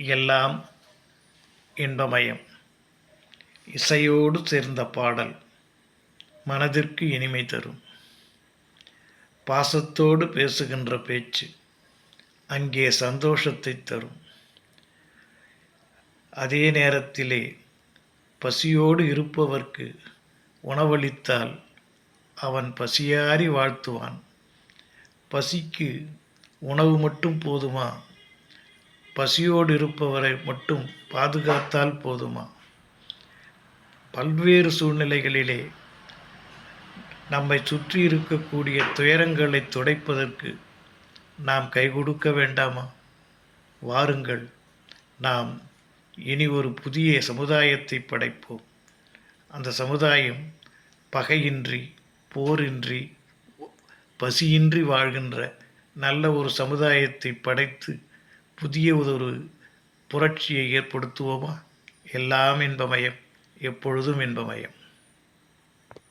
எல்லாம் இன்பமயம். இசையோடு சேர்ந்த பாடல் மனதிற்கு இனிமை தரும். பாசத்தோடு பேசுகின்ற பேச்சு அங்கே சந்தோஷத்தை தரும். அதே நேரத்திலே பசியோடு இருப்பவர்க்கு உணவளித்தால் அவன் பசியாறி வாழ்த்துவான். பசிக்கு உணவு மட்டும் போதுமா? பசியோடு இருப்பவரை மட்டும் பாதுகாத்தால் போதுமா? பல்வேறு சூழ்நிலைகளிலே நம்மை சுற்றி இருக்கக்கூடிய துயரங்களை துடைப்பதற்கு நாம் கை கொடுக்க வேண்டாமா? வாருங்கள், நாம் இனி ஒரு புதிய சமுதாயத்தை படைப்போம். அந்த சமுதாயம் பகையின்றி, போரின்றி, பசியின்றி வாழ்கின்ற நல்ல ஒரு சமுதாயத்தை படைத்து புதிய ஒரு புரட்சியை ஏற்படுத்துவோமா? எல்லாம் இன்பமயம், எப்பொழுதும் இன்பமயம்.